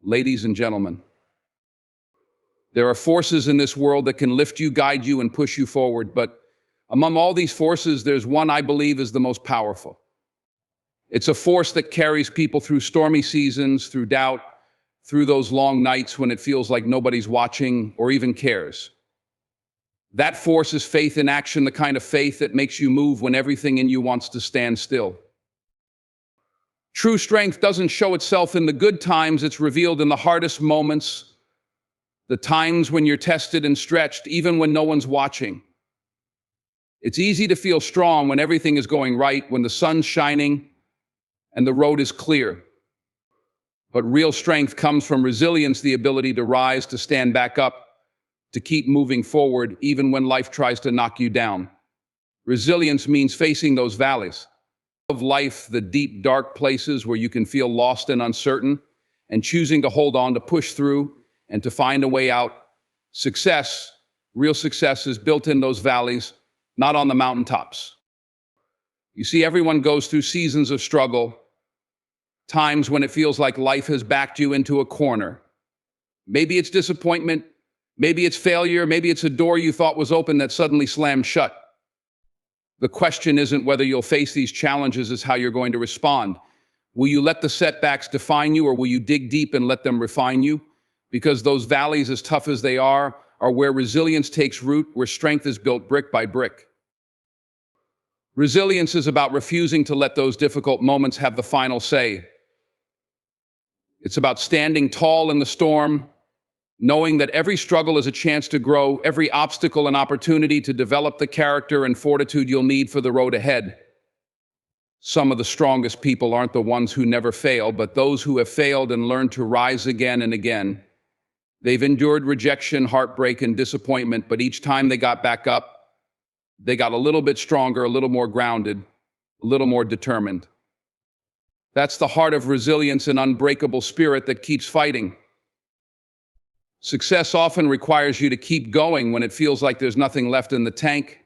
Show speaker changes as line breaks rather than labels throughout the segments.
Ladies and gentlemen, there are forces in this world that can lift you, guide you, and push you forward, but among all these forces, there's one I believe is the most powerful. It's a force that carries people through stormy seasons, through doubt, through those long nights when it feels like nobody's watching or even cares. That force is faith in action, the kind of faith that makes you move when everything in you wants to stand still. True strength doesn't show itself in the good times, it's revealed in the hardest moments, the times when you're tested and stretched, even when no one's watching. It's easy to feel strong when everything is going right, when the sun's shining and the road is clear. But real strength comes from resilience, the ability to rise, to stand back up, to keep moving forward, even when life tries to knock you down. Resilience means facing those valleys of life, the deep, dark places where you can feel lost and uncertain, and choosing to hold on, to push through, and to find a way out. Success, real success, is built in those valleys, not on the mountaintops. You see, everyone goes through seasons of struggle, times when it feels like life has backed you into a corner. Maybe it's disappointment, maybe it's failure, maybe it's a door you thought was open that suddenly slammed shut. The question isn't whether you'll face these challenges, it's how you're going to respond. Will you let the setbacks define you, or will you dig deep and let them refine you? Because those valleys, as tough as they are where resilience takes root, where strength is built brick by brick. Resilience is about refusing to let those difficult moments have the final say. It's about standing tall in the storm, knowing that every struggle is a chance to grow, every obstacle an opportunity to develop the character and fortitude you'll need for the road ahead. Some of the strongest people aren't the ones who never fail, but those who have failed and learned to rise again and again. They've endured rejection, heartbreak, and disappointment, but each time they got back up, they got a little bit stronger, a little more grounded, a little more determined. That's the heart of resilience, an unbreakable spirit that keeps fighting. Success often requires you to keep going when it feels like there's nothing left in the tank,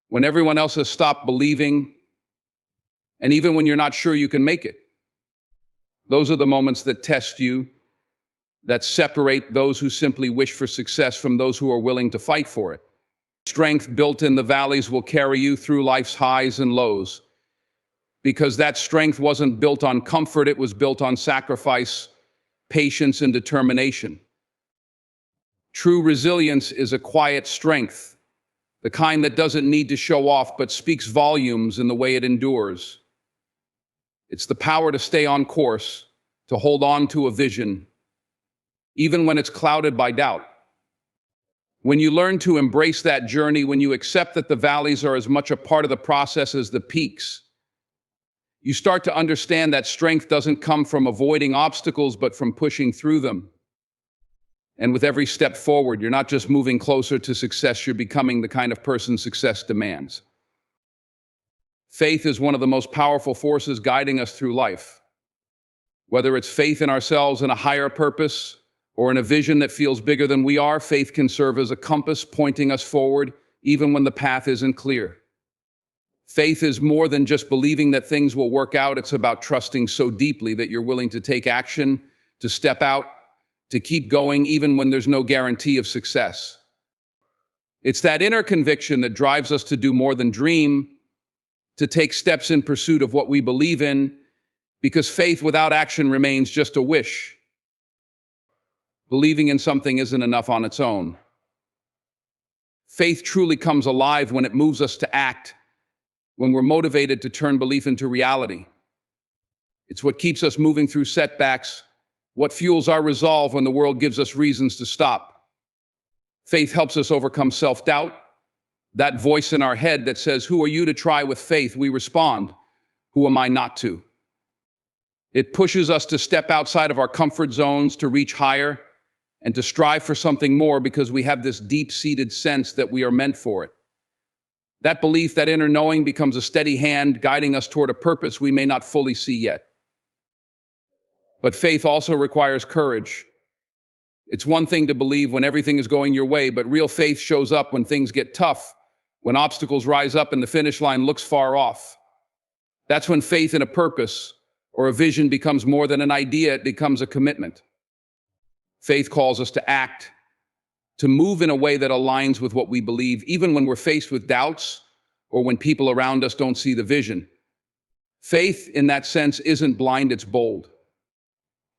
when everyone else has stopped believing, and even when you're not sure you can make it. Those are the moments that test you, that separate those who simply wish for success from those who are willing to fight for it. Strength built in the valleys will carry you through life's highs and lows, because that strength wasn't built on comfort, it was built on sacrifice, patience, and determination. True resilience is a quiet strength, the kind that doesn't need to show off but speaks volumes in the way it endures. It's the power to stay on course, to hold on to a vision, even when it's clouded by doubt. When you learn to embrace that journey, when you accept that the valleys are as much a part of the process as the peaks, you start to understand that strength doesn't come from avoiding obstacles, but from pushing through them. And with every step forward, you're not just moving closer to success, you're becoming the kind of person success demands. Faith is one of the most powerful forces guiding us through life. Whether it's faith in ourselves and a higher purpose, or in a vision that feels bigger than we are, faith can serve as a compass pointing us forward, even when the path isn't clear. Faith is more than just believing that things will work out. It's about trusting so deeply that you're willing to take action, to step out, to keep going even when there's no guarantee of success. It's that inner conviction that drives us to do more than dream, to take steps in pursuit of what we believe in, because faith without action remains just a wish. Believing in something isn't enough on its own. Faith truly comes alive when it moves us to act, when we're motivated to turn belief into reality. It's what keeps us moving through setbacks, what fuels our resolve when the world gives us reasons to stop. Faith helps us overcome self-doubt, that voice in our head that says, "Who are you to try with faith?" We respond, "Who am I not to?" It pushes us to step outside of our comfort zones, to reach higher, and to strive for something more because we have this deep-seated sense that we are meant for it. That belief, that inner knowing, becomes a steady hand guiding us toward a purpose we may not fully see yet. But faith also requires courage. It's one thing to believe when everything is going your way, but real faith shows up when things get tough, when obstacles rise up and the finish line looks far off. That's when faith in a purpose or a vision becomes more than an idea, it becomes a commitment. Faith calls us to act, to move in a way that aligns with what we believe, even when we're faced with doubts or when people around us don't see the vision. Faith, in that sense, isn't blind, it's bold.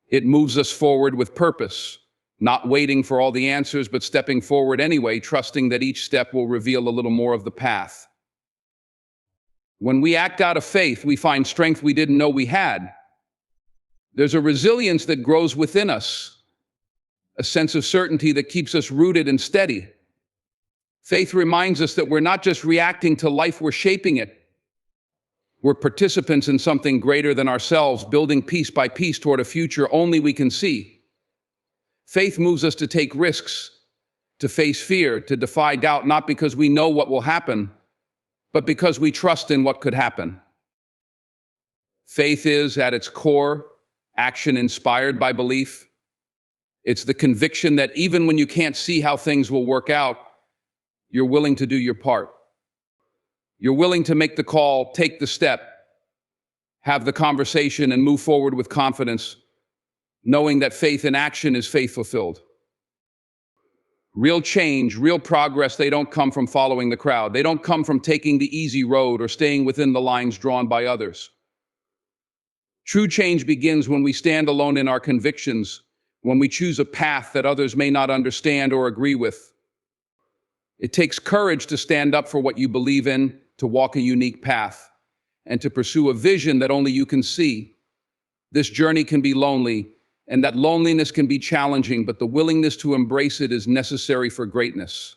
It moves us forward with purpose, not waiting for all the answers, but stepping forward anyway, trusting that each step will reveal a little more of the path. When we act out of faith, we find strength we didn't know we had. There's a resilience that grows within us, a sense of certainty that keeps us rooted and steady. Faith reminds us that we're not just reacting to life, we're shaping it. We're participants in something greater than ourselves, building piece by piece toward a future only we can see. Faith moves us to take risks, to face fear, to defy doubt, not because we know what will happen, but because we trust in what could happen. Faith is, at its core, action inspired by belief. It's the conviction that even when you can't see how things will work out, you're willing to do your part. You're willing to make the call, take the step, have the conversation, and move forward with confidence, knowing that faith in action is faith fulfilled. Real change, real progress, they don't come from following the crowd. They don't come from taking the easy road or staying within the lines drawn by others. True change begins when we stand alone in our convictions, when we choose a path that others may not understand or agree with. It takes courage to stand up for what you believe in, to walk a unique path, and to pursue a vision that only you can see. This journey can be lonely, and that loneliness can be challenging, but the willingness to embrace it is necessary for greatness.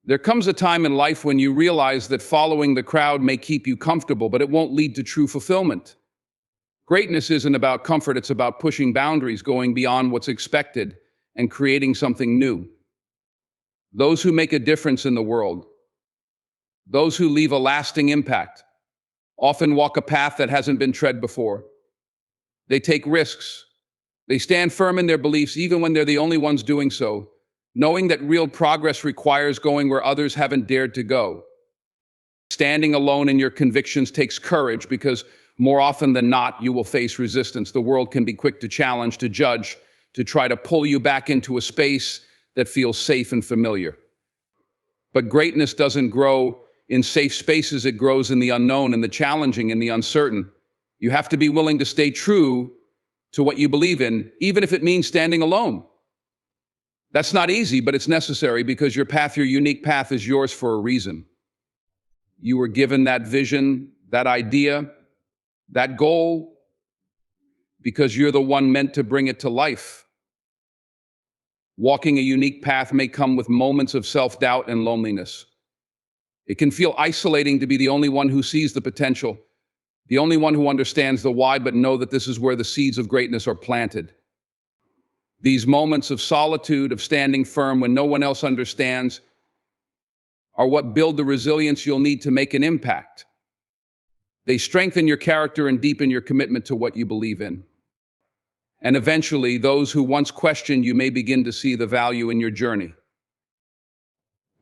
There comes a time in life when you realize that following the crowd may keep you comfortable, but it won't lead to true fulfillment. Greatness isn't about comfort, it's about pushing boundaries, going beyond what's expected, and creating something new. Those who make a difference in the world, those who leave a lasting impact, often walk a path that hasn't been tread before. They take risks. They stand firm in their beliefs even when they're the only ones doing so, knowing that real progress requires going where others haven't dared to go. Standing alone in your convictions takes courage because more often than not, you will face resistance. The world can be quick to challenge, to judge, to try to pull you back into a space that feels safe and familiar. But greatness doesn't grow in safe spaces, it grows in the unknown, in the challenging, in the uncertain. You have to be willing to stay true to what you believe in, even if it means standing alone. That's not easy, but it's necessary because your path, your unique path, is yours for a reason. You were given that vision, that idea, that goal, because you're the one meant to bring it to life. Walking a unique path may come with moments of self-doubt and loneliness. It can feel isolating to be the only one who sees the potential, the only one who understands the why, but know that this is where the seeds of greatness are planted. These moments of solitude, of standing firm when no one else understands, are what build the resilience you'll need to make an impact. They strengthen your character and deepen your commitment to what you believe in. And eventually, those who once questioned you may begin to see the value in your journey.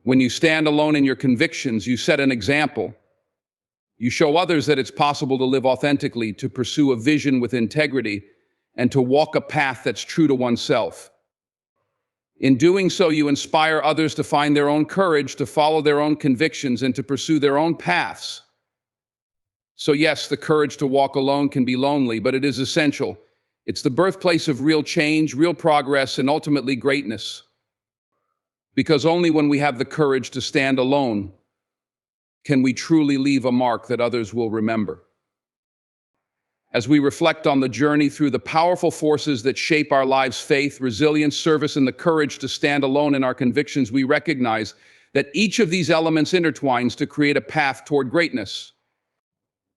When you stand alone in your convictions, you set an example. You show others that it's possible to live authentically, to pursue a vision with integrity, and to walk a path that's true to oneself. In doing so, you inspire others to find their own courage, to follow their own convictions, and to pursue their own paths. So yes, the courage to walk alone can be lonely, but it is essential. It's the birthplace of real change, real progress, and ultimately greatness. Because only when we have the courage to stand alone can we truly leave a mark that others will remember. As we reflect on the journey through the powerful forces that shape our lives, faith, resilience, service, and the courage to stand alone in our convictions, we recognize that each of these elements intertwines to create a path toward greatness.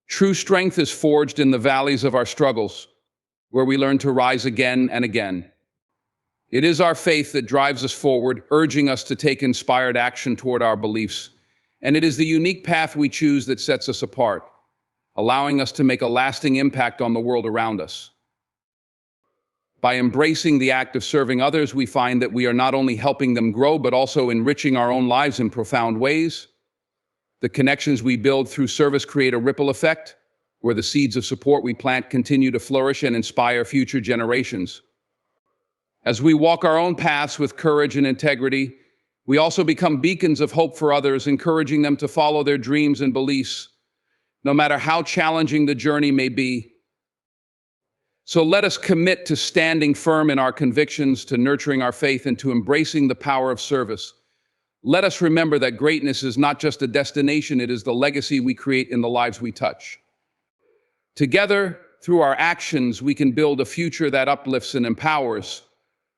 True strength is forged in the valleys of our struggles, where we learn to rise again and again. It is our faith that drives us forward, urging us to take inspired action toward our beliefs. And it is the unique path we choose that sets us apart, allowing us to make a lasting impact on the world around us. By embracing the act of serving others, we find that we are not only helping them grow, but also enriching our own lives in profound ways. The connections we build through service create a ripple effect, where the seeds of support we plant continue to flourish and inspire future generations. As we walk our own paths with courage and integrity, we also become beacons of hope for others, encouraging them to follow their dreams and beliefs, no matter how challenging the journey may be. So let us commit to standing firm in our convictions, to nurturing our faith, and to embracing the power of service. Let us remember that greatness is not just a destination, it is the legacy we create in the lives we touch. Together, through our actions, we can build a future that uplifts and empowers,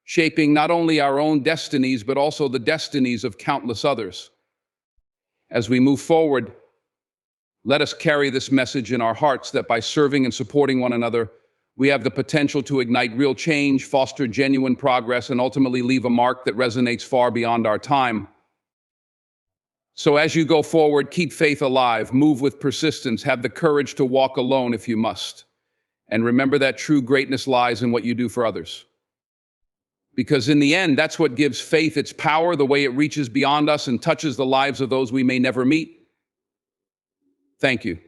shaping not only our own destinies, but also the destinies of countless others. As we move forward, let us carry this message in our hearts that by serving and supporting one another, we have the potential to ignite real change, foster genuine progress, and ultimately leave a mark that resonates far beyond our time. So as you go forward, keep faith alive, move with persistence, have the courage to walk alone if you must. And remember that true greatness lies in what you do for others. Because in the end, that's what gives faith its power, the way it reaches beyond us and touches the lives of those we may never meet. Thank you.